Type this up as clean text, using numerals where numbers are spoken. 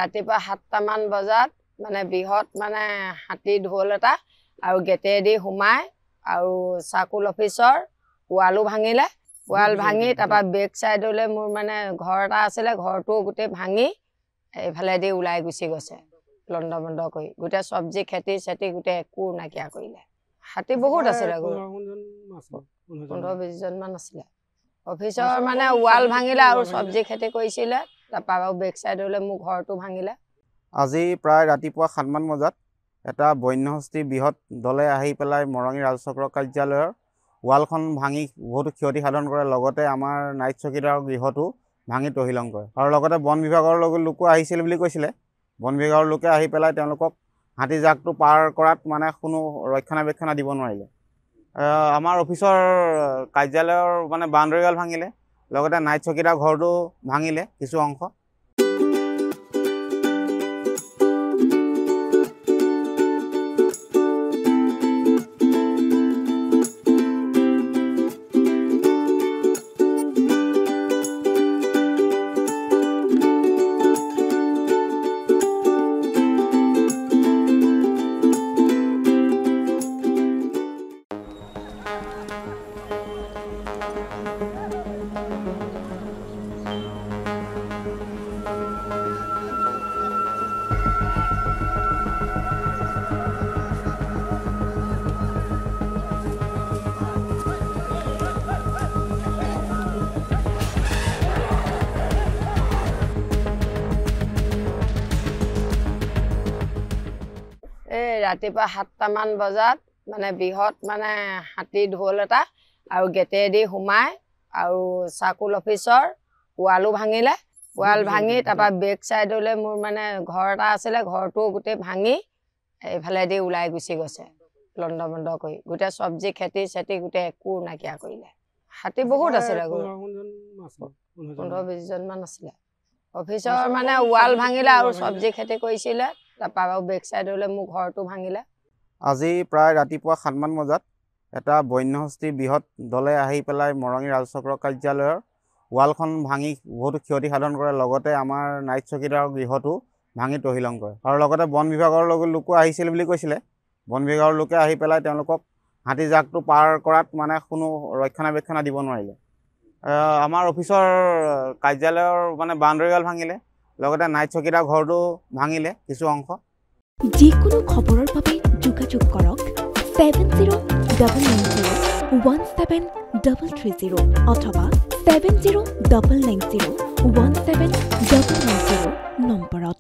ৰাতিপুৱা 7টামান বজাত মানে বৃহৎ মানে হাতী ঢোল এটা আৰু গেটেদি সোমাই আৰু সাৰ্কুল অফিচৰ ৱালো ভাঙিলে ৱাল ভাঙি তাৰপা বেক সাইডলে মোৰ মানে ঘৰ এটা আছিলে ঘৰটো গোটে ভাঙি এইফালেদি ওলাই গুচি গৈছে লন্ড বন্ধ কৰি গোটে সবজি খেতি সেতি গোটে একো নাকিয়া কৰিলে হাতী বহুত আছিলে 15-20 জন মান আছিলে অফিচৰ মানে ৱাল ভাঙিলে আৰু সবজি খেতি কৰিছিলে তাৰপা বেক সাইডলে মোৰ ঘৰটো ভাঙিলে আজি প্ৰায় ৰাতিপুৱা 7মান বজাত এটা বন্যহস্তি বৃহৎ দলে আহি পেলাই মৰঙী ৰাজচক্ৰ কাৰ্যালয়ৰ ৱালখন ভাঙি বহুত ক্ষতি সাধন কৰে লগতে আমাৰ নাইট চকীদাৰ গৃহটো ভাঙি তহিলং কৰে আৰু লগতে বন বিভাগৰ লোকো আহিছিল বুলি কৈছিলে বন বিভাগৰ লোকে আহি পেলাই তেওঁলোকক হাতী জাকটো পাৰ কৰাত মানে কোনো ৰক্ষণাবেক্ষণ দিব নোৱাৰিলে আমাৰ অফিচৰ কাৰ্যালয়ৰ মানে বাউণ্ডাৰী ৱাল ভাঙিলে লগতে নাইট চকীদাৰ ঘৰটো ভাঙিলে কিছু অংশ ৰাতিপুৱা 7টামান বজাত মানে বৃহৎ মানে হাতী ঢোল এটা আৰু গেটেদি সোমাই আৰু সাৰ্কুল অফিচৰ ৱালো ভাঙিলে ৱাল ভাঙি তাৰপা বেক সাইডলে মোৰ মানে ঘৰ এটা আছিলে ঘৰটো গোটে ভাঙি এইফালেদি ওলাই গুচি গৈছে লন্ড বন্ধ কৰি গোটে সবজি খেতি সেতি গোটে একো নাকিয়া কৰিলে হাতী বহুত আছিলে 15-20 জন মান আছিলে অফিচৰ মানে ৱাল ভাঙিলে আৰু সবজি খেতি কৰিছিলে তাৰপা বেক সাইডলে মোৰ ঘৰটো ভাঙিলে আজি প্ৰায় ৰাতিপুৱা 7মান বজাত এটা বন্যহস্তি বৃহৎ দলে আহি পেলাই মৰঙী ৰাজচক্ৰ কাৰ্যালয়ৰ ৱালখন ভাঙি বহুত ক্ষতি সাধন কৰে লগতে আমাৰ নাইট চকীদাৰ গৃহটো ভাঙি তহিলং কৰে আৰু লগতে বন বিভাগৰ লোকো আহিছিল বুলি কৈছিলে বন বিভাগৰ লোকে আহি পেলাই তেওঁলোকক হাতী জাকটো পাৰ কৰাত মানে কোনো ৰক্ষণাবেক্ষণ দিব নোৱাৰিলে আমাৰ অফিচৰ কাৰ্যালয়ৰ মানে বাউণ্ডাৰী ৱাল ভাঙিলে লগতে নাইট চকীদাৰ ঘৰটো ভাঙিলে কিছু অংশ যিকোনো খবৰৰ বাবে যোগাযোগ কৰক 7099017330 অথবা 7099017990